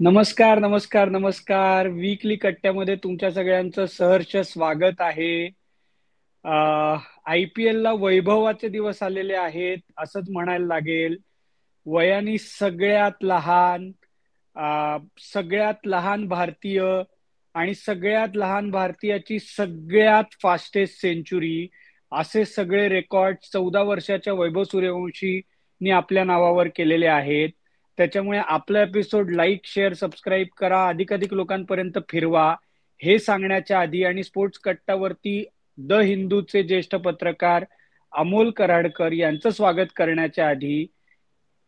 नमस्कार, नमस्कार, नमस्कार. वीकली कट्ट्यामध्ये तुमच्या सगळ्यांचं सहर्ष स्वागत आहे. आय पी एल ला वैभवाचे दिवस आलेले आहेत असंच म्हणायला लागेल. वयाने सगळ्यात लहान भारतीय आणि सगळ्यात लहान भारतीयाची सगळ्यात फास्टेस्ट सेंचुरी असे सगळे रेकॉर्ड 14 वर्षाच्या वैभव सूर्यवंशीने आपल्या नावावर केलेले आहेत. त्याच्यामुळे आपला एपिसोड लाईक, शेअर, सबस्क्राईब करा, अधिकाधिक लोकांपर्यंत फिरवा. हे सांगण्याच्या आधी आणि स्पोर्ट्स कट्टावरती द हिंदूचे ज्येष्ठ पत्रकार अमोल कराडकर यांचं स्वागत करण्याच्या आधी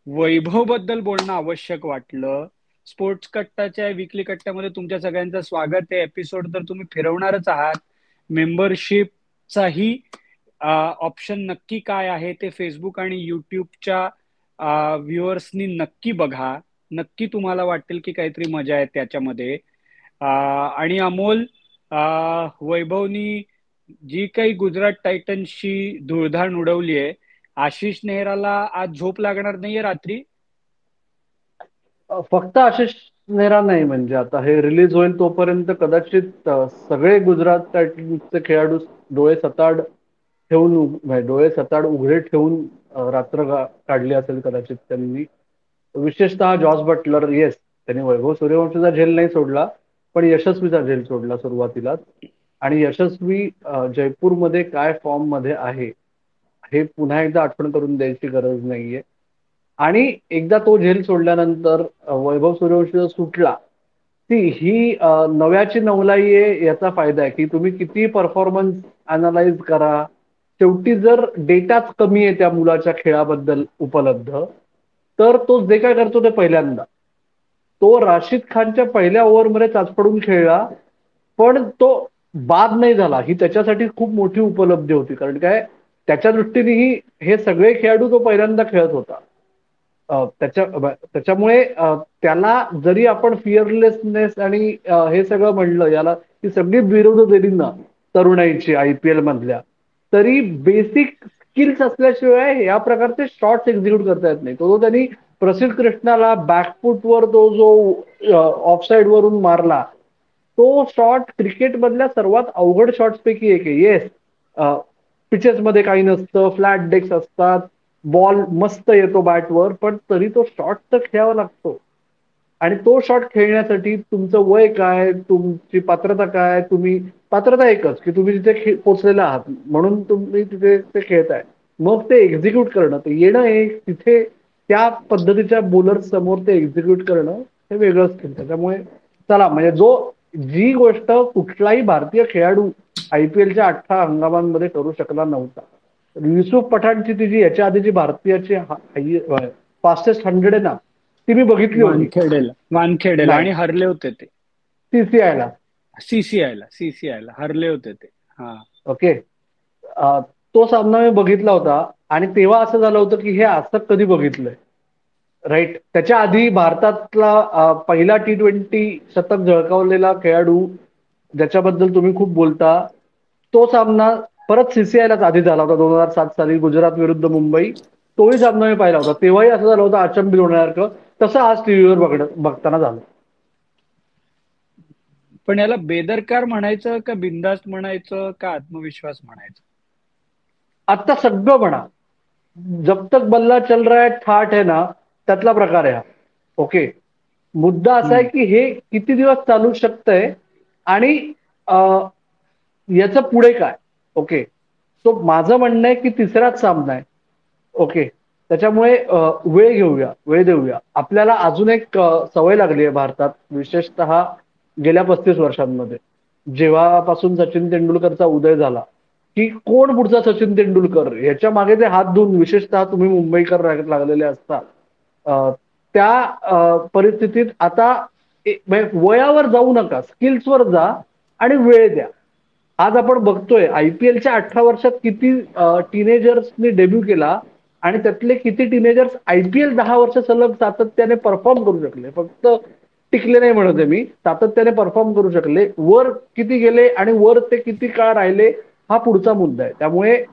वैभव बद्दल बोलणं आवश्यक वाटलं. स्पोर्ट्स कट्टाच्या विकली कट्ट्यामध्ये तुमच्या सगळ्यांचं स्वागत आहे. एपिसोड तर तुम्ही फिरवणारच आहात. मेंबरशिपचाही ऑप्शन नक्की काय आहे ते फेसबुक आणि युट्यूबच्या व्ह्युअर्सनी नक्की बघा. नक्की तुम्हाला वाटेल की काहीतरी मजा आहे त्याच्यामध्ये. आणि अमोल, वैभवनी जी काही गुजरात टायटन्सची धुळधाण उडवली आहे, आशिष नेहराला आज झोप लागणार नाहीये रात्री. फक्त आशिष नेहरा नाही, म्हणजे आता हे रिलीज होईल तोपर्यंत कदाचित सगळे गुजरात टायटन्सचे खेळाडू डोळे सताड ठेवून म्हणजे डोळे सताड उघडे ठेवून रात्र काढली असेल कदाचित त्यांनी. विशेषतः जॉस बटलर. येस, त्यांनी वैभव सूर्यवंशीचा झेल नाही सोडला, पण यशस्वीचा झेल सोडला सुरुवातीलाच. आणि यशस्वी जयपूरमध्ये काय फॉर्म मध्ये आहे हे पुन्हा एकदा आठवण करून द्यायची गरज नाहीये. आणि एकदा तो झेल सोडल्यानंतर वैभव सूर्यवंशी सुटला ती ही नव्याची नवलाई आहे. याचा फायदा आहे की तुम्ही किती परफॉर्मन्स अनालाइज करा, शेवटी जर डेटाच कमी आहे त्या मुलाच्या खेळाबद्दल उपलब्ध, तर तो जे काय करतो ते पहिल्यांदा. तो राशिद खानच्या पहिल्या ओव्हरमध्ये चाचपडून खेळला, पण तो बाद नाही झाला. ही त्याच्यासाठी खूप मोठी उपलब्धी होती, कारण काय त्याच्या दृष्टीनेही हे सगळे खेळाडू तो पहिल्यांदा खेळत होता. त्याच्यामुळे त्याला जरी आपण फिअरलेसनेस आणि हे सगळं म्हणलं, याला ही सगळी विरोध दिली ना तरुणाईची आय पी एल मधल्या, तरी बेसिक स्किल्स असल्याशिवाय या प्रकारचे शॉट्स एक्झिक्यूट करता येत नाही. तो त्यांनी प्रसिद्ध कृष्णाला बॅकफुटवर तो जो ऑफसाईड वरून मारला, तो शॉट क्रिकेट मधल्या सर्वात अवघड शॉट्स पैकी एक आहे. येस, पिचेस मध्ये काही नसतं, फ्लॅट डेक्स असतात, बॉल मस्त येतो बॅटवर, पण तरी तो शॉट तर खेळावा लागतो. आणि तो शॉट खेळण्यासाठी तुमचं वय काय, तुमची पात्रता काय, तुम्ही पात्रता एकच की तुम्ही तिथे पोचलेला आहात म्हणून तुम्ही तिथे ते खेळताय. मग ते एक्झिक्यूट करणं, ते येणं एक तिथे त्या पद्धतीच्या बॉलर समोर ते एक्झिक्यूट करणं हे वेगळंच स्किल. त्याच्यामुळे चला, म्हणजे जी गोष्ट कुठलाही भारतीय खेळाडू आयपीएलच्या 18 हंगामांमध्ये करू शकला नव्हता. युसुफ पठाणची ती जी याच्या आधीची भारतीयाची फास्टेस्ट 100 आहे ना, ती मी बघितली होती. वानखेडेला नाही, आणि हरले होते ते. सीसीआयला. सीसीआयला हरले होते ते. हा. ओके. तो सामना मी बघितला होता आणि तेव्हा असं झालं होतं की हे असं कधी बघितलंय. राईट. त्याच्या आधी भारतातला पहिला T20 शतक झळकावलेला खेळाडू ज्याच्याबद्दल तुम्ही खूप बोलता, तो सामना परत सीसीआयलाच आधी झाला होता 2007 साली, गुजरात विरुद्ध मुंबई. तोही सामना मी पाहिला होता, तेव्हाही असं झालं होतं अचंबित होण्यासारखं. तसं आज टीव्हीवर बघताना झालं. पण याला बेदरकार म्हणायचं का बिंदास्त म्हणायचं का आत्मविश्वास म्हणायचं? आता सगळं म्हणा. जब तक बल्ला चल रहा है ठाठ है ना, त्यातला प्रकार आहे हा. ओके. मुद्दा असा आहे हम्म. की हे किती दिवस चालू शकतंय आणि याचं पुढे काय. ओके. तो माझं म्हणणं आहे की तिसराच सामना आहे. ओके. त्याच्यामुळे वेळ देऊया. आपल्याला अजून एक सवय लागली आहे भारतात, विशेषतः गेल्या 35 वर्षांमध्ये, जेव्हापासून सचिन तेंडुलकरचा उदय झाला, की कोण पुढचा सचिन तेंडुलकर, याच्या मागे जे हात धुवून विशेषतः तुम्ही मुंबईकर लागलेले असतात, त्या परिस्थितीत आता म्हणजे वयावर जाऊ नका, स्किल्सवर जा आणि वेळ द्या. आज आपण बघतोय आयपीएलच्या 18 वर्षात किती टीनेजर्सनी डेब्यू केला आणि त्यातले किती टीनेजर्स आयपीएल 10 वर्ष सलग सातत्याने परफॉर्म करू शकले. फक्त टिकले नाही म्हणत आहे मी, सातत्याने परफॉर्म करू शकले. वर किती गेले आणि वर ते किती काळ राहिले हा पुढचा मुद्दा आहे. त्यामुळे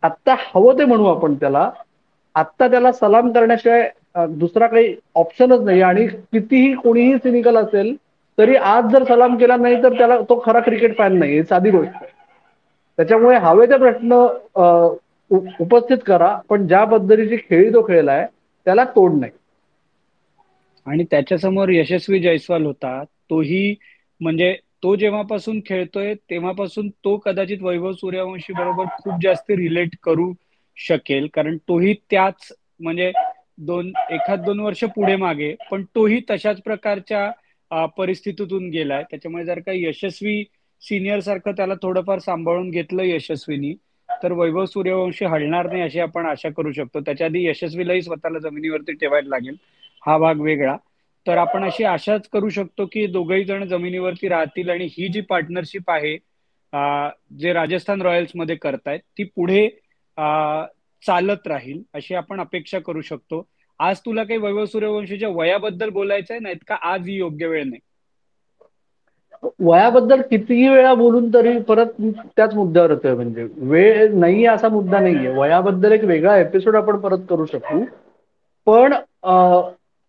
आत्ता हवं ते म्हणू आपण त्याला, आत्ता त्याला सलाम करण्याशिवाय दुसरा काही ऑप्शनच नाही. आणि कितीही कोणीही सिनिकल असेल तरी आज जर सलाम केला नाही तर त्याला तो खरा क्रिकेट फॅन नाही, ही साधी गोष्ट आहे. त्याच्यामुळे हवे ते प्रश्न उपस्थित करा, पण ज्या पद्धतीची खेळी तो खेळलाय त्याला तोड नाही. आणि त्याच्यासमोर यशस्वी जयस्वाल होता. तोही म्हणजे तो जेव्हापासून खेळतोय तेव्हापासून तो कदाचित वैभव सूर्यवंशी बरोबर खूप जास्त रिलेट करू शकेल, कारण तोही त्याच म्हणजे एखाद दोन वर्ष पुढे मागे, पण तोही तशाच प्रकारच्या परिस्थितीतून गेलाय. त्याच्यामुळे जर का यशस्वी सिनियर सारखं त्याला थोडंफार सांभाळून घेतलं यशस्वीनी, तर वैभव सूर्यवंशी हलणार नाही अशी आपण आशा करू शकतो. त्याच्या आधी यशस्वीलाही स्वतःला जमिनीवरती ठेवायला लागेल, हा भाग वेगळा. तर आपण अशी आशाच करू शकतो की दोघही जण जमिनीवरती राहतील आणि ही जी पार्टनरशिप आहे जे राजस्थान रॉयल्स मध्ये करतायत ती पुढे चालत राहील अशी आपण अपेक्षा करू शकतो. आज तुला काही वैभव सूर्यवंशीच्या वयाबद्दल बोलायचं आहे, नाहीत का आज ही योग्य वेळ नाही? वयाबद्दल कितीही वेळा बोलून तरी परत त्याच मुद्द्यावर येतोय. म्हणजे वेळ नाहीये असा मुद्दा नाहीये. वयाबद्दल एक वेगळा एपिसोड आपण परत करू शकू. पण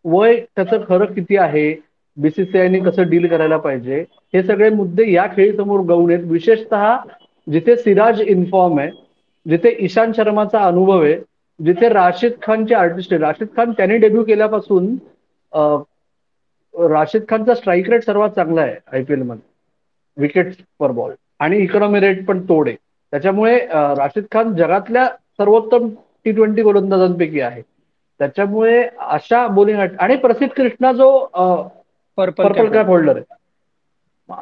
वय त्याचं खरं किती आहे, बीसीसीआयने कसं डील करायला पाहिजे, हे सगळे मुद्दे या खेळीसमोर गौण आहेत. विशेषतः जिथे सिराज इन्फॉर्म आहे, जिथे ईशांत शर्माचा अनुभव आहे, जिथे राशिद खानचे आर्टिस्ट आहे. राशिद खान त्याने डेब्यू केल्यापासून राशिद खानचा स्ट्राईक रेट सर्वात चांगला आहे आयपीएल मध्ये, विकेट पर बॉल, आणि इकॉनॉमी रेट पण तोड आहे. त्याच्यामुळे राशिद खान जगातल्या सर्वोत्तम T20 गोलंदाजांपैकी आहे. त्याच्यामुळे अशा बॉलिंग आणि प्रसिद्ध कृष्णा जो purple purple cap cap holder. Holder आहे.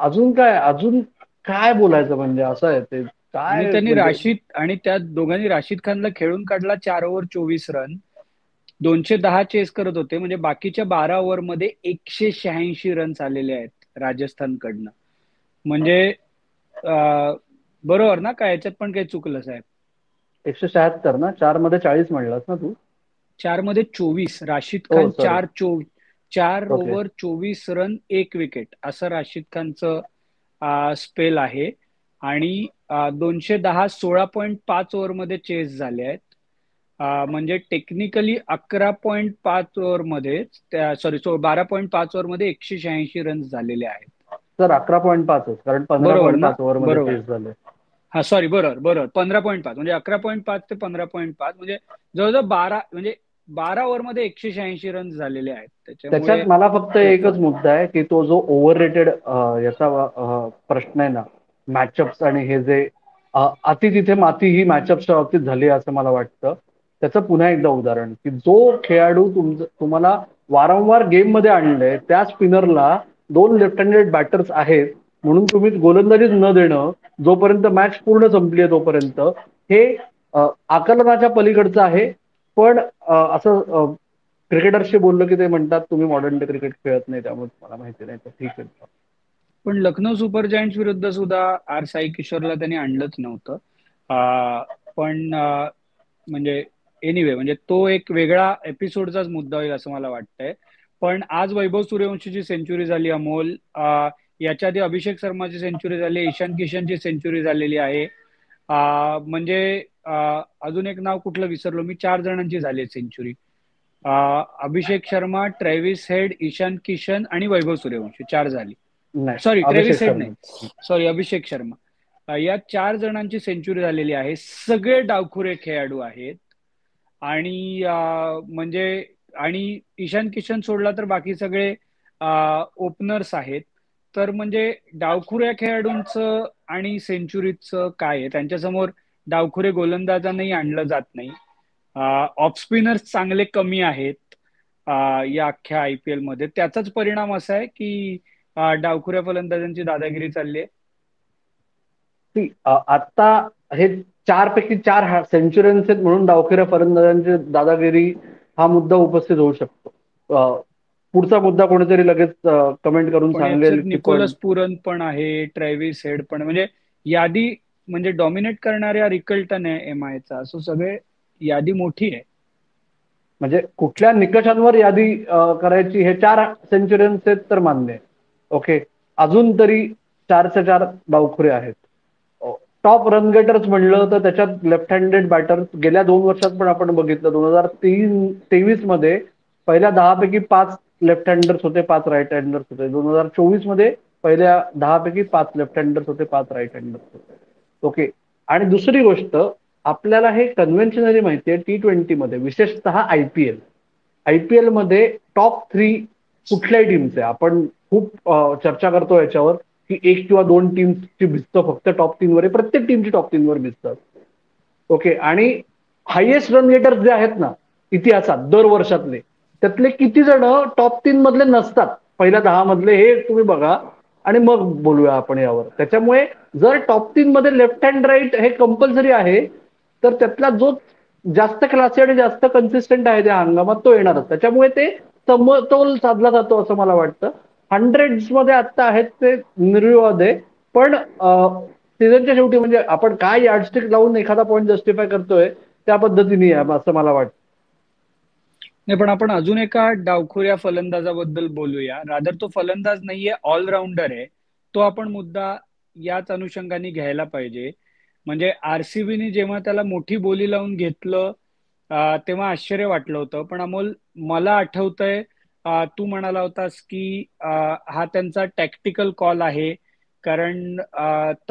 अजून काय बोलायचं, म्हणजे असं आहे ते आणि काय त्यांनी म्हणजे. त्या दोघांनी राशिद खानला खेळून काढला 4 ओव्हर 24 रन. 210 चेस करत होते, म्हणजे बाकीच्या 12 ओव्हरमध्ये 186 रन्स आलेले आहेत राजस्थानकडनं. म्हणजे बरोबर ना, काय याच्यात पण काही चुकलं साहेब? 176 ना, 4 मध्ये 40 म्हणलास ना तू? 4 मध्ये 24, राशिद हो खान सॉरी. चार ओके. ओव्हर 24 रन 1 विकेट असं राशिद खानचं स्पेल आहे. आणि 210 16.5 ओव्हरमध्ये चेस झाले आहेत. म्हणजे टेक्निकली 11.5 ओव्हरमध्ये, सॉरी 12.5 ओव्हरमध्ये 186 रन्स झालेले आहेत. सर 11.5 कारण बरोबर ना? 15.5 ओव्हरमध्ये बरोबर. चेस झाले. हा सॉरी, बरोबर बरोबर, 15.5 म्हणजे 11.5 ते 15.5, म्हणजे जवळजवळ 12 ओव्हरमध्ये 186 रन्स झालेले आहेत. त्याच्यात त्याच्यामुळे मला फक्त खूप एकच मुद्दा आहे की तो जो ओव्हर रेटेड याचा प्रश्न आहे ना, मॅचअप्स आणि हे जे अति तिथे माती ही मॅचअप्सच्या बाबतीत झाली असं मला वाटतं. त्याचं पुन्हा एकदा उदाहरण की जो खेळाडू तुम्हाला वारंवार गेम मध्ये आणलंय त्या स्पिनरला दोन लेफ्ट हँडेड बॅटर्स आहेत म्हणून तुम्ही गोलंदाजीच न देणं जोपर्यंत मॅच पूर्ण संपली आहे तोपर्यंत, हे आकलनाच्या पलीकडचं आहे. पण असं क्रिकेटर्सशी बोललो की ते म्हणतात तुम्ही मॉडर्न डे क्रिकेट खेळत नाही, त्यामुळे मला माहिती नाही. तर ठीक आहे. पण लखनौ सुपर जायंट्स विरुद्ध सुद्धा साई किशोरला त्यांनी आणलंच नव्हतं. पण म्हणजे एनिवे, म्हणजे तो एक वेगळा एपिसोडचाच मुद्दा होईल असं मला वाटतंय. पण आज वैभव सूर्यवंशीची सेंचुरी झाली अमोल. याच्या आधी अभिषेक शर्माची सेंचुरी झाली, ईशान किशनची सेंचुरी झालेली आहे. म्हणजे अजून एक नाव कुठलं विसरलो मी, 4 जणांची झाली century. Abhishek Sharma, Travis head, Ishan Kishan आणि वैभव सूर्यवंशी, 4 झाली. नाही, सॉरी, अभिषेक ट्रेव्हिस हेड नाही, शर्मा. सॉरी अभिषेक शर्मा. या 4 जणांची सेंचुरी झालेली आहे. सगळे डावखुरे खेळाडू आहेत. आणि म्हणजे आणि ईशान किशन सोडला तर बाकी सगळे ओपनर्स आहेत. तर म्हणजे डावखुऱ्या खेळाडूंचं आणि सेंचुरीचं काय आहे, त्यांच्यासमोर डावखुरे गोलंदाजांनाही आणलं जात नाही. ऑफ स्पिनर्स चांगले कमी आहेत या अख्ख्या आयपीएल मध्ये. त्याचाच परिणाम असा आहे की डावखुऱ्या फलंदाजांची दादागिरी चालली आहे. आता हे 4 पैकी 4 सेंचुरियन्स आहेत म्हणून डावखुऱ्या फलंदाजांची दादागिरी हा मुद्दा उपस्थित होऊ शकतो. पुढचा मुद्दा कोणीतरी लगेच कमेंट करून पण सांगेल याच्यात की पण निकोलस पुरन पण आहे, ट्रॅव्हिस हेड पण, म्हणजे यादी म्हणजे डॉमिनेट करणाऱ्या रिकल्टन आहे एमआयचा, असं सगळे यादी मोठी आहे. म्हणजे कुठल्या निकषांवर यादी करायची, हे 4 सेंचुरियन्स आहेत तर मान्य आहे. ओके. अजून तरी 4च्या 4 डावखुरे आहेत. टॉप रन गेटर्स म्हणलं तर त्याच्यात लेफ्ट हँडेड बॅटर्स गेल्या 2 वर्षात पण आपण बघितलं. 2023 मध्ये पहिल्या 10 पैकी 5 लेफ्ट हँडर्स होते, 5 राईट हँडर्स होते. 2024 मध्ये पहिल्या 10 पैकी 5 लेफ्ट हँडर्स होते, 5 राईट हँडर्स होते. ओके. आणि दुसरी गोष्ट, आपल्याला हे कन्व्हेन्शनली माहिती आहे, T20 मध्ये विशेषतः आयपीएल मध्ये टॉप 3 कुठल्याही टीमचे, आपण खूप चर्चा करतो याच्यावर की 1 किंवा 2 टीमची भिस्त फक्त टॉप 3 वर आहे, प्रत्येक टीमची टॉप 3 वर भिजतात. ओके. आणि हायएस्ट रन गेटर्स जे आहेत ना इतिहासात दर वर्षातले, त्यातले किती जण टॉप 3 मधले नसतात, पहिल्या 10 मधले, हे तुम्ही बघा आणि मग बोलूया आपण यावर. त्याच्यामुळे जर टॉप 3 मध्ये लेफ्ट हँड राईट हे कंपल्सरी आहे, तर त्यातला जो जास्त क्लासी आणि जास्त कन्सिस्टंट आहे त्या हंगामात तो येणारच. त्याच्यामुळे ते समतोल साधला जातो असं मला वाटतं. हंड्रेड्स मध्ये आता आहेत ते निर्विवाद आहे, पण सीझनच्या शेवटी म्हणजे आपण काय यार्डस्टिक लावून एखादा पॉईंट जस्टिफाय करतोय त्या पद्धतीने आहे असं मला वाटतं. नाही, पण आपण अजून एका डावखुऱ्या फलंदाजाबद्दल बोलूया. रादर तो फलंदाज नाहीये, ऑलराऊंडर आहे. तो आपण मुद्दा याच अनुषंगाने घ्यायला पाहिजे. म्हणजे आरसीबीने जेव्हा त्याला मोठी बोली लावून घेतलं तेव्हा आश्चर्य वाटलं होतं. पण अमोल, मला आठवतंय तू म्हणाला होतास की हा त्यांचा टॅक्टिकल कॉल आहे. कारण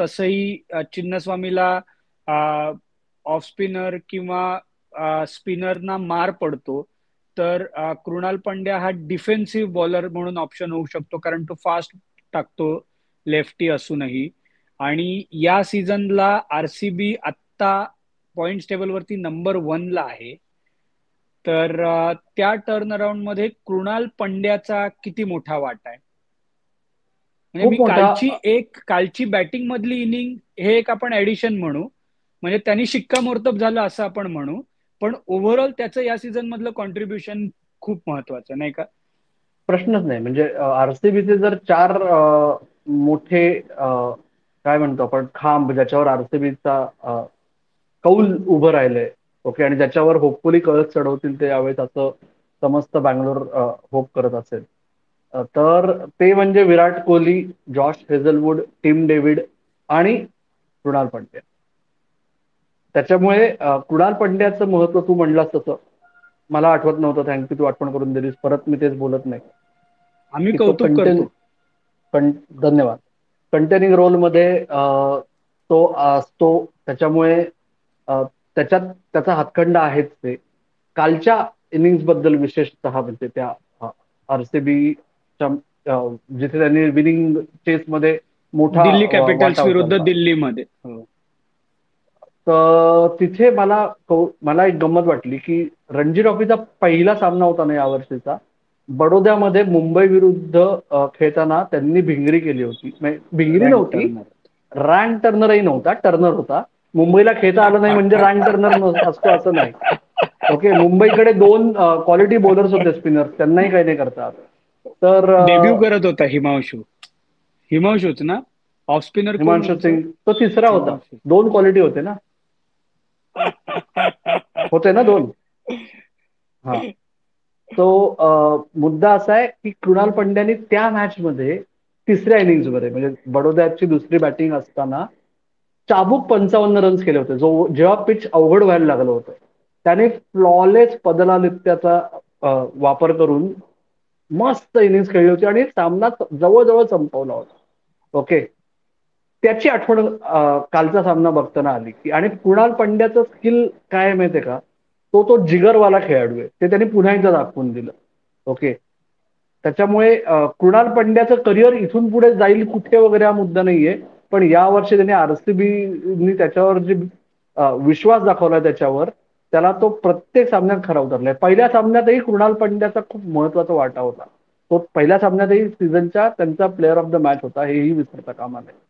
तसंही चिन्नस्वामीला ऑफ स्पिनर किंवा स्पिनरना मार पडतो. तर कृणाल पंड्या हा डिफेन्सिव्ह बॉलर म्हणून ऑप्शन होऊ शकतो, कारण तो फास्ट टाकतो लेफ्टी असूनही. आणि या सीझनला आरसीबी आत्ता पॉइंट्स टेबलवरती नंबर 1 ला आहे. तर त्या टर्न अराउंड मध्ये कृणाल पंड्याचा किती मोठा वाटा आहे? म्हणजे मी खूप मोठा. कालची बॅटिंग मधली इनिंग हे एक आपण ऍडिशन म्हणू, म्हणजे त्यांनी शिक्कामोर्तब झालं असं आपण म्हणू. पण ओव्हरऑल त्याचं या सीझन मधलं कॉन्ट्रीब्युशन खूप महत्वाचं, नाही का? प्रश्नच नाही. म्हणजे आरसीबीचे जर 4 मोठे काय म्हणतो आपण खांब, ज्याच्यावर आरसीबीचा कौल उभं राहिलंय, ओके, आणि ज्याच्यावर होपफुली कळस चढवतील ते यावेळेस असं समस्त बँगलोर होप करत असेल, तर ते म्हणजे Virat Kohli, Josh Hazlewood, Tim David आणि कृणाल पंड्या. त्याच्यामुळे कृणाल पंड्याचं महत्व तू म्हणलास तसं मला आठवत नव्हतं. थँक्यू, तू आठवण करून दिलीस. परत मी तेच बोलत नाही आम्ही की तो कौतुक करतो. धन्यवाद. कंटेनिंग रोलमध्ये तो असतो, त्याच्यामुळे त्याच्यात त्याचा हातखंडा आहेच. ते कालच्या इनिंग्स बद्दल विशेषतः म्हणजे त्या आरसीबीच्या जिथे त्यांनी विनिंग चेस मध्ये मोठा दिल्ली वाटा कॅपिटल्स विरुद्ध उचलला, दिल्लीमध्ये. हो. तर तिथे मला एक गंमत वाटली की रणजी ट्रॉफीचा पहिला सामना होता ना यावर्षीचा, बडोद्यामध्ये मुंबई विरुद्ध खेळताना त्यांनी भिंगरी केली होती. भिंगरी रँक नव्हती, टर्नर. रँक टर्नरही नव्हता, टर्नर होता. मुंबईला खेळता आलं नाही म्हणजे रँक टर्नर असतो असं नाही. ओके. मुंबईकडे 2 क्वालिटी बॉलर्स होते स्पिनर, त्यांनाही काही नाही करता आलं. तर डेब्यू करत होता हिमांशूच ना? ऑफ स्पिनर कोण हिमांशु होतं? सिंग तो तिसरा होता. हिमांशू. 2 क्वालिटी होते ना, होते ना 2. हा. तो मुद्दा असा आहे की कृणाल पंड्याने त्या मॅच मध्ये तिसऱ्या इनिंग्समध्ये म्हणजे बडोद्याची दुसरी बॅटिंग असताना चाबूक 55 रन्स केले होते. जेव्हा पिच अवघड व्हायला लागलं होतं, त्याने फ्लॉलेस पदलालित्याचा वापर करून मस्त इनिंग्स खेळली होती आणि सामना जवळजवळ संपवला होता. ओके. त्याची आठवण कालचा सामना बघताना आली की, आणि कृणाल पंड्याचं स्किल काय आहे माहितीये का, तो जिगरवाला खेळाडू आहे. ते त्यांनी पुन्हा एकदा दाखवून दिलं. ओके. त्याच्यामुळे कृणाल पंड्याचं करिअर इथून पुढे जाईल कुठे वगैरे हा मुद्दा नाहीये, पण या वर्षी त्यांनी आरसीबीनी त्याच्यावर जे विश्वास दाखवला त्याच्यावर, त्याला तो प्रत्येक सामन्यात खरा उतरलाय. पहिल्या सामन्यातही कृणाल पंड्याचा खूप महत्वाचा वाटा होता. तो पहिल्या सामन्यातही सीझनच्या त्यांचा प्लेअर ऑफ द मॅच होता, हेही विसरता कामा नये.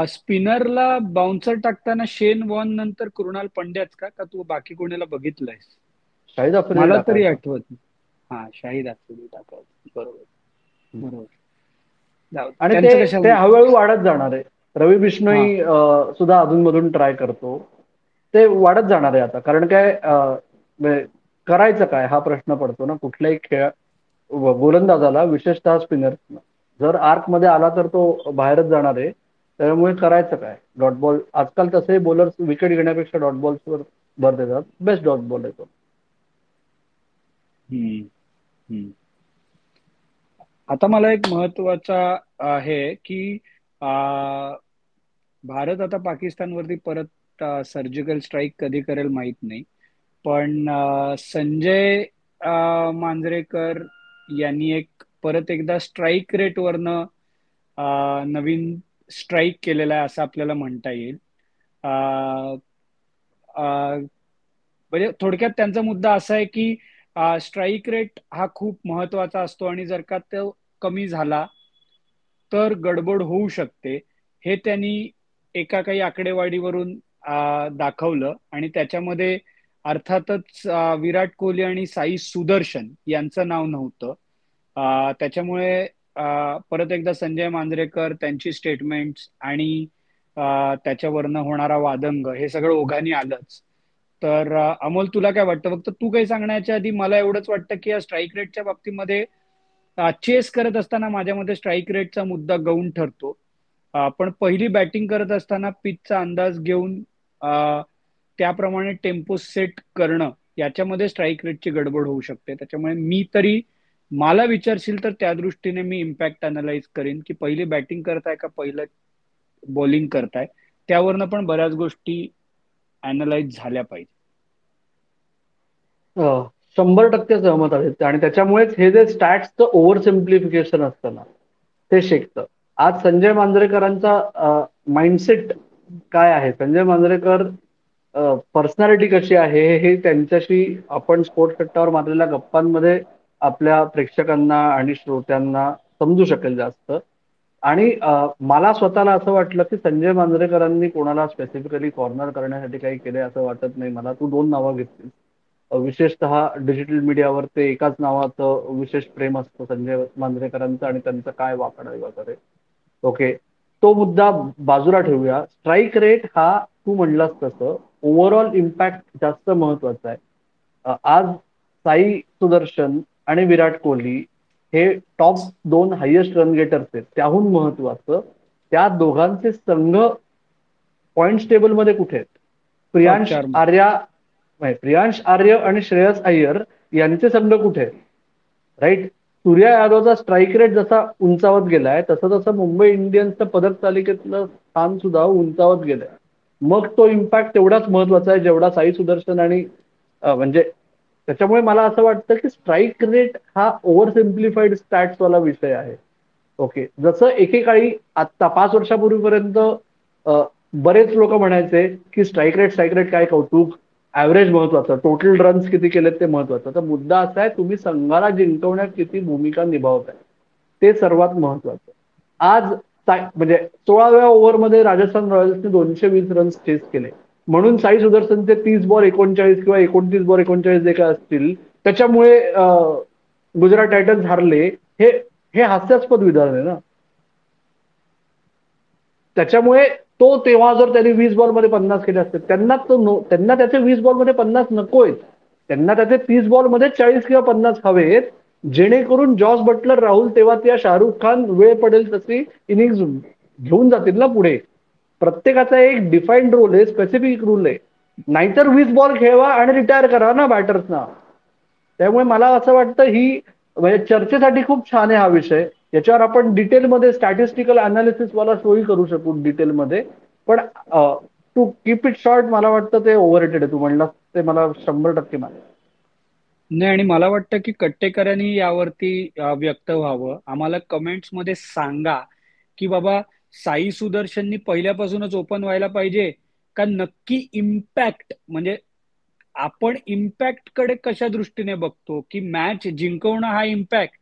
स्पिनरला बाउन्सर टाकताना शेन वॉन नंतर कृणाल पंड्याच का तू बाकी कोणाला बघितलंयस? शाहिद आफ्रिदी मला तरी टाकायचा. आठवत नाही. हा, शाहिद आफ्रिदी टाकायचं. बरोबर. बरोबर. जाऊ दे. आणि त्यांचं ते कशाला. हळूहळू वाढत जाणार आहे. रवी हा. बिश्नोई सुद्धा अधूनमधून ट्राय करतो. ते वाढत जाणार आहे आता. कारण काय म्हणजे करायचं काय हा प्रश्न पडतो ना कुठल्याही गोलंदाजाला, विशेषतः स्पिनर. जर आर्क मध्ये आला तर तो बाहेरच जाणार आहे. त्यामुळे करायचं काय? डॉट बॉल आजकाल तसे बॉलर्स विकेट घेण्यापेक्षा डॉट बॉल्सवर भर देतात. बेस्ट डॉट बॉल आहे तो. हम्म, हम्म. आता मला एक महत्वाचा आहे की आ, भारत आता पाकिस्तानवरती परत सर्जिकल स्ट्राईक कधी करेल माहित नाही. पण संजय मांजरेकर यांनी परत एकदा स्ट्राईक रेटवरनं नवीन स्ट्राईक केलेला आहे असं आपल्याला म्हणता येईल. अ, अ, म्हणजे थोडक्यात त्यांचा मुद्दा असा आहे की स्ट्राईक रेट हा खूप महत्वाचा असतो आणि जर का तो कमी झाला तर गडबड होऊ शकते. हे त्यांनी एका काही आकडेवारीवरून दाखवलं आणि त्याच्यामध्ये अर्थातच विराट कोहली आणि साई सुदर्शन यांचं नाव नव्हतं. त्याच्यामुळे परत एकदा संजय मांजरेकर त्यांची स्टेटमेंट्स आणि त्याच्यावरनं होणारा वादंग हे सगळं ओघाने आलंच. तर अमोल, तुला काय वाटतं? फक्त तू काही सांगण्याच्या आधी मला एवढंच वाटतं की या स्ट्राईक रेटच्या बाबतीमध्ये चेस करत असताना माझ्या मते स्ट्राईक रेटचा मुद्दा गौण ठरतो. पण पहिली बॅटिंग करत असताना पिचचा अंदाज घेऊन त्याप्रमाणे टेम्पो सेट करणं याच्यामध्ये स्ट्राईक रेटची गडबड होऊ शकते. त्याच्यामुळे मी तरी, मला विचारशील तर त्या दृष्टीने मी इम्पॅक्ट अनालाइज करीन की पहिली बॅटिंग करताय का पहिलं बॉलिंग करताय, त्यावरनं पण बऱ्याच गोष्टी अनालाइज झाल्या पाहिजे. 100% सहमत आहे आणि त्याच्यामुळेच हे जे स्टॅट्सचं ओव्हर सिम्प्लिफिकेशन असतं ना ते शिकतं. आज संजय मांजरेकरांचा माइंडसेट काय आहे, संजय मांजरेकर पर्सनॅलिटी कशी आहे, हे त्यांच्याशी आपण स्पोर्ट्स कट्टावर मारलेल्या गप्पांमध्ये आपल्या प्रेक्षकांना आणि श्रोत्यांना समजू शकेल जास्त. आणि मला स्वतःला असं वाटलं की संजय मांजरेकरांनी कोणाला स्पेसिफिकली कॉर्नर करण्यासाठी काही केले असं वाटत नाही मला. तू दोन नावं घेतली, विशेषतः डिजिटल मीडियावर ते एकाच नावाचं विशेष प्रेम असतं संजय मांजरेकरांचं आणि त्यांचं काय वाकडं आहे वगैरे. ओके, तो मुद्दा बाजूला ठेवूया. स्ट्राईक रेट हा तू म्हणलास तसं ओव्हरऑल इम्पॅक्ट जास्त महत्वाचा आहे. आज साई सुदर्शन आणि विराट कोहली हे टॉप दोन हायेस्ट रन गेटर्स आहेत. त्याहून महत्वाचं, त्या दोघांचे संघ पॉइंट्स टेबलमध्ये कुठे आहेत? टॉप प्रियांश चार मध्ये. आर्या प्रियांश आर्य आणि श्रेयस अय्यर यांचे संघ कुठे आहेत? राईट. सूर्या यादवचा स्ट्राईक रेट जसा उंचावत गेलाय तसं तसं मुंबई इंडियन्सचं पदक तालिकेतलं स्थान सुद्धा उंचावत गेलंय. मग तो इम्पॅक्ट तेवढाच महत्वाचा आहे जेवढा साई सुदर्शन आणि म्हणजे त्याच्यामुळे मला असं वाटतं की स्ट्राईक रेट हा ओव्हर सिम्प्लिफाईड स्टॅट्स वाला विषय आहे. ओके, जसं एकेकाळी आता 5 वर्षापूर्वीपर्यंत बरेच लोक म्हणायचे की स्ट्राईक रेट काय कौतुक, ऍव्हरेज महत्वाचं, टोटल रन्स किती केलेत ते महत्वाचं. तर मुद्दा असा आहे, तुम्ही संघाला जिंकवण्यात किती भूमिका निभावताय ते सर्वात महत्वाचं. आज म्हणजे 16व्या ओव्हरमध्ये राजस्थान रॉयल्सने 220 रन्स चेस केले म्हणून साई सुदर्शनचे 30 बॉल 39 किंवा 29 बॉल 39 जे काय असतील त्याच्यामुळे गुजरात टायटन्स हारले, हे हे हास्यास्पद विधान आहे ना. त्याच्यामुळे तो तेव्हा जर त्यांनी 20 बॉलमध्ये 50 केले असते, त्यांना त्याचे 20 बॉलमध्ये 50 नकोयत, त्यांना त्याचे 30 बॉलमध्ये 40 किंवा 50 हवेत, जेणेकरून जॉस बटलर, राहुल तेवात या शाहरुख खान वेळ पडेल तशी इनिंग्ज घेऊन जातील ना पुढे. प्रत्येकाचा एक डिफाईन्ड रोल आहे, स्पेसिफिक रूल आहे. नाहीतर 20 बॉल खेळवा आणि रिटायर करा ना बॅटर्सना. त्यामुळे मला असं वाटतं ही म्हणजे चर्चेसाठी खूप छान आहे हा विषय. याच्यावर आपण डिटेलमध्ये स्टॅटिस्टिकल अनालिसिस वाला शोही करू शकू डिटेलमध्ये. पण टू कीप इट शॉर्ट, मला वाटतं ते ओव्हररेटेड आहे. तू म्हणलास ते मला 100% मान्य. नाही, आणि मला वाटतं की कट्टेकरांनी यावरती व्यक्त व्हावं. आम्हाला कमेंट्स मध्ये सांगा की बाबा साई सुदर्शननी पहिल्यापासूनच ओपन व्हायला पाहिजे का नक्की इम्पॅक्ट, म्हणजे आपण इम्पॅक्ट कडे कशा दृष्टीने बघतो की मॅच जिंकवणं हा इम्पॅक्ट,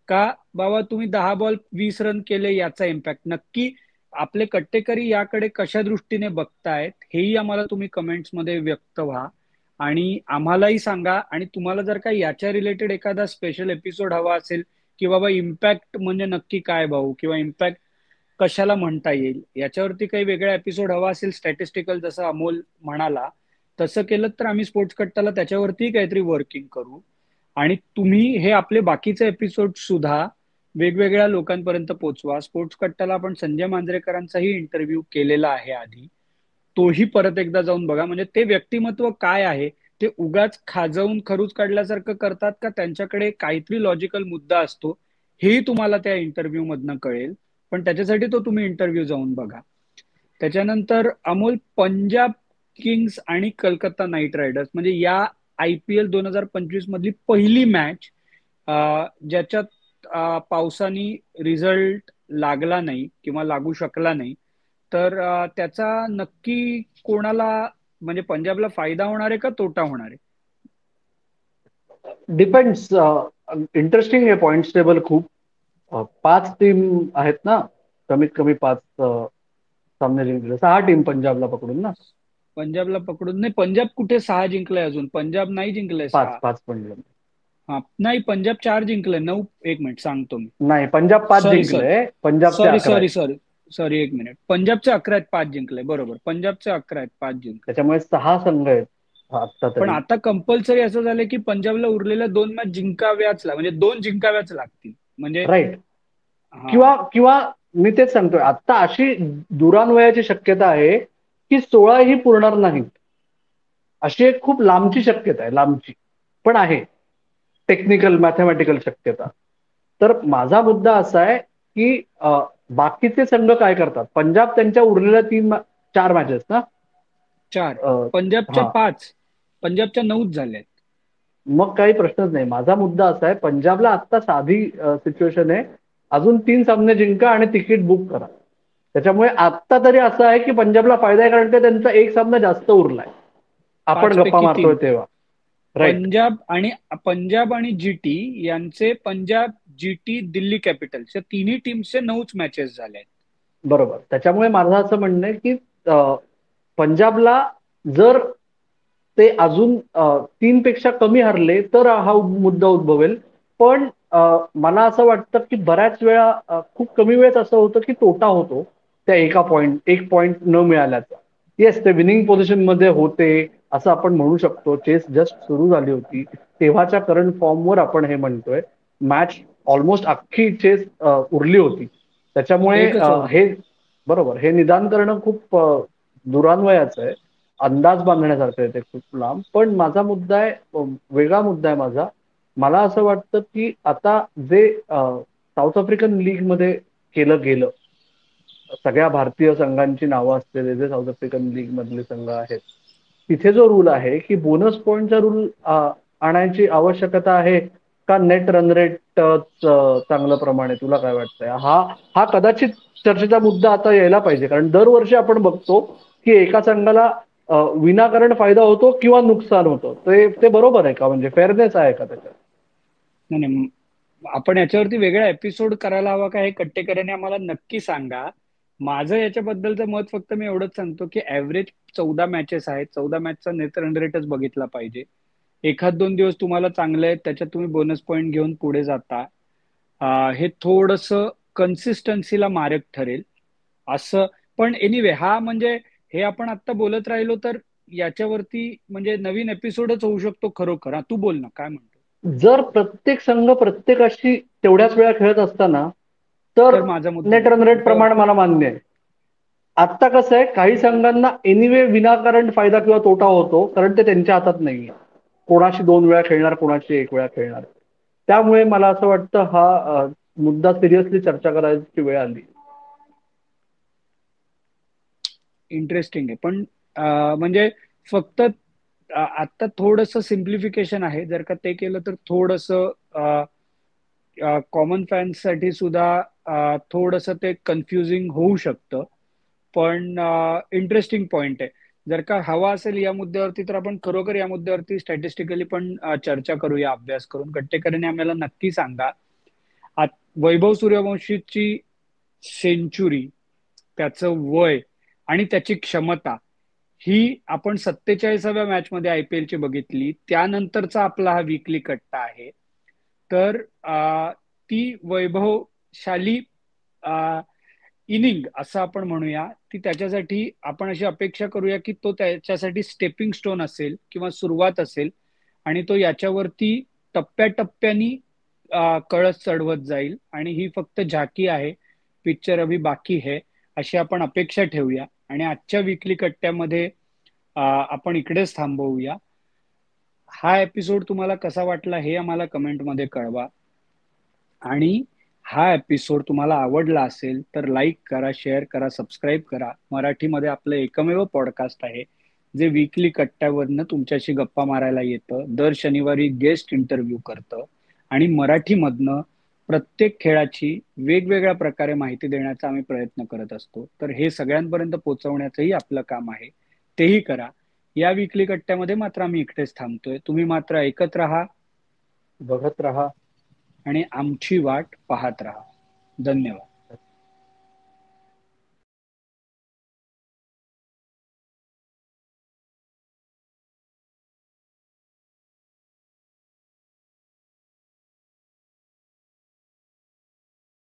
का बाबा तुम्ही 10 बॉल 20 रन केले याचा इम्पॅक्ट. नक्की आपले कट्टेकरी याकडे कशा दृष्टीने बघतायत हेही आम्हाला तुम्ही कमेंट्स मध्ये व्यक्त व्हा आणि आम्हालाही सांगा. आणि तुम्हाला जर का याच्या रिलेटेड एखादा स्पेशल एपिसोड हवा असेल की बाबा इम्पॅक्ट म्हणजे नक्की काय भाऊ, किंवा इम्पॅक्ट कशाला म्हणता येईल, याच्यावरती काही वेगळा एपिसोड हवा असेल स्टॅटिस्टिकल जसं अमोल म्हणाला, तसं केलं तर आम्ही स्पोर्ट्स कट्टाला त्याच्यावरती काहीतरी वर्किंग करू. आणि तुम्ही हे आपले बाकीचे एपिसोड सुद्धा वेगवेगळ्या लोकांपर्यंत पोहोचवा. स्पोर्ट्स कट्टाला आपण संजय मांजरेकरांचाही इंटरव्ह्यू केलेला आहे आधी, तोही परत एकदा जाऊन बघा. म्हणजे ते व्यक्तिमत्व काय आहे ते उगाच खाजवून खरूच काढल्यासारखं करतात का त्यांच्याकडे काहीतरी लॉजिकल मुद्दा असतो, हेही तुम्हाला त्या इंटरव्ह्यू मधनं कळेल. पण त्याच्यासाठी तो तुम्ही इंटरव्ह्यू जाऊन बघा. त्याच्यानंतर अमोल, पंजाब किंग्स आणि कलकत्ता नाईट रायडर्स म्हणजे या IPL 2025 मधली पहिली मॅच ज्याच्यात पावसाने रिझल्ट लागला नाही किंवा लागू शकला नाही. तर त्याचा नक्की कोणाला, म्हणजे पंजाबला फायदा होणार आहे का तोटा होणार आहे? डिपेंड्स. इंटरेस्टिंग आहे पॉइंट्स टेबल खूप. 5 टीम आहेत ना, कमीत कमी 5 सामने जिंकले. 6 टीम पंजाबला पकडून ना. पंजाबला पकडून नाही, पंजाब कुठे 6 जिंकलंय अजून? पंजाब नाही जिंकलंय 5 6. 5 पंजाब. हा नाही, पंजाब 4 जिंकलंय. 9, एक मिनिट सांगतो मी. नाही, पंजाब 5 सॉरी सॉरी जिंकले, पंजाबचे सॉरी 11 आहेत. सॉरी सॉरी सॉरी, एक मिनिट. पंजाबचे 11 आहेत, 5 जिंकले. बरोबर, पंजाबचे 11 आहेत, 5 जिंकले. त्याच्यामुळे 6 संघ आहेत आता पण तरी. आता कंपल्सरी असं झालं की पंजाबला उरलेल्या 2 मॅच जिंकाव्याच म्हणजे 2 जिंकाव्याच लागतील. म्हणजे राईट. हा, किंवा किंवा मी तेच सांगतोय, आता अशी दुरान्वयाची शक्यता आहे की 16 ही पुरणार नाहीत. अशी एक खूप लांबची शक्यता आहे, लांबची पण आहे, टेक्निकल मॅथमॅटिकल शक्यता. तर माझा मुद्दा असा आहे की बाकीचे संघ काय करतात. पंजाब त्यांच्या उरलेल्या 4 मॅचेस ना. 4. अ, पंजाबच्या हा, 5, पंजाबच्या 9 झाल्यात. मग काही प्रश्नच नाही. माझा मुद्दा असा आहे, पंजाबला आत्ता साधी सिच्युएशन आहे, अजून 3 सामने जिंका आणि तिकीट बुक करा. त्याच्यामुळे आत्ता तरी असं आहे की पंजाबला फायदा आहे, कारण ते त्यांचा एक सामना जास्त उरलाय. आपण 5 गप्पा पैकी मारतोय 3. तेव्हा. राईट. पंजाब आणि GT यांचे, पंजाब, GT, दिल्ली कॅपिटल्स या तिन्ही टीमचे 9च मॅचेस झाले आहेत. बरोबर. त्याच्यामुळे माझं असं म्हणणं आहे की पंजाबला जर ते अजून 3 पेक्षा कमी हरले तर हा मुद्दा उद्भवेल. पण मला असं वाटतं की बऱ्याच वेळा खूप कमी वेळेत असं होतं की तोटा होतो त्या एक पॉइंट न मिळाल्याचा. येस, ते विनिंग पोझिशन मध्ये होते असं आपण म्हणू शकतो. चेस जस्ट सुरू झाली होती तेव्हाच्या करंट फॉर्मवर आपण हे म्हणतोय. मॅच ऑलमोस्ट अख्खी चेस उरली होती. त्याच्यामुळे एकच ओव्हर. हे बरोबर, हे निदान करणं खूप दुरान्वयाचं आहे. अंदाज बांधण्यासारखं आहे ते खूप लांब. पण माझा मुद्दा आहे, वेगळा मुद्दा आहे माझा. मला असं वाटतं की आता जे साऊथ आफ्रिकन लीग मध्ये केलं गेलं, सगळ्या भारतीय संघांची नावं असलेले जे साऊथ आफ्रिकन लीग मधले संघ आहेत, तिथे जो रूल आहे की बोनस पॉईंटचा रूल आणायची आवश्यकता आहे का नेट रन रेट चांगलं प्रमाण आहे? तुला काय वाटतंय? हा हा कदाचित चर्चेचा मुद्दा आता यायला पाहिजे, कारण दरवर्षी आपण बघतो की एका संघाला विनाकारण फायदा होतो किंवा नुकसान होतं. ते बरोबर आहे का? म्हणजे फेअरनेस आहे का त्याच्यात? नाही नाही, आपण याच्यावरती वेगळा एपिसोड करायला हवा का, हे कट्टेकरांनी आम्हाला नक्की सांगा. माझं याच्याबद्दलचं मत फक्त मी एवढंच सांगतो की ऍव्हरेज 14 मॅचेस आहेत, 14 मॅचचा नेट रन रेटच बघितला पाहिजे. एखाद 2 दिवस तुम्हाला चांगले आहेत, त्याच्यात तुम्ही बोनस पॉईंट घेऊन पुढे जाता. हे थोडस कन्सिस्टन्सीला मारक ठरेल असं. पण एनिवे, हा म्हणजे हे आपण आता बोलत राहिलो तर याच्यावरती म्हणजे नवीन एपिसोडच होऊ शकतो खरोखर. हा, तू बोल ना, काय म्हणतो? जर प्रत्येक संघ प्रत्येकाशी तेवढ्याच वेळा खेळत असताना तर तर माझा मुद्दा नेट रन नाही रेट प्रमाण मला मान्य आहे. आत्ता कसं आहे, काही संघांना एनिवे विनाकारण फायदा किंवा तोटा होतो, कारण ते त्यांच्या हातात नाहीये. कोणाशी 2 वेळा खेळणार, कोणाशी 1 वेळा खेळणार. त्यामुळे मला असं वाटतं हा मुद्दा सिरियसली चर्चा करायची वेळ आली. इंटरेस्टिंग आहे. पण म्हणजे फक्त आता थोडस सिम्प्लिफिकेशन आहे. जर का ते केलं तर थोडस कॉमन फॅन्ससाठी सुद्धा थोडस ते कन्फ्युजिंग होऊ शकतं. पण इंटरेस्टिंग पॉइंट आहे. जर का हवा असेल या मुद्द्यावरती तर आपण खरोखर या मुद्द्यावरती स्टॅटिस्टिकली पण चर्चा करूया, अभ्यास करून. कट्टेकरांनी आम्हाला नक्की सांगा. वैभव सूर्यवंशीची सेंचुरी, त्याचं वय आणि त्याची क्षमता ही आपण 47व्या मॅच मध्ये IPL ची बघितली. त्यानंतरचा आपला हा वीकली कट्टा आहे. तर ती वैभवशाली इनिंग असं आपण म्हणूया, ती त्याच्यासाठी आपण अशी अपेक्षा करूया की तो त्याच्यासाठी स्टेपिंग स्टोन असेल किंवा सुरुवात असेल, आणि तो याच्यावरती टप्प्याटप्प्यानी कळस चढवत जाईल. आणि ही फक्त झाकी आहे, पिक्चर अभी बाकी है, अशी आपण अपेक्षा ठेवूया. आणि आजच्या वीकली कट्ट्यामध्ये आपण इकडेच थांबवूया. हा एपिसोड तुम्हाला कसा वाटला हे आम्हाला कमेंटमध्ये कळवा. आणि हा एपिसोड तुम्हाला आवडला असेल तर लाईक करा, शेअर करा, सबस्क्राईब करा. मराठीमध्ये आपलं एकमेव पॉडकास्ट आहे जे वीकली कट्ट्यावरनं तुमच्याशी गप्पा मारायला येतं, दर शनिवारी गेस्ट इंटरव्ह्यू करतं आणि मराठीमधनं प्रत्येक खेळाची वेगवेगळ्या प्रकारे माहिती देण्याचा आम्ही प्रयत्न करत असतो. तर हे सगळ्यांपर्यंत पोहोचवण्याचंही आपलं काम आहे, तेही करा. या वीकली कट्ट्यामध्ये मात्र आम्ही इकडेच थांबतोय. तुम्ही मात्र ऐकत राहा बघत राहा. आणि आमची वाट पाहत राहा. धन्यवाद.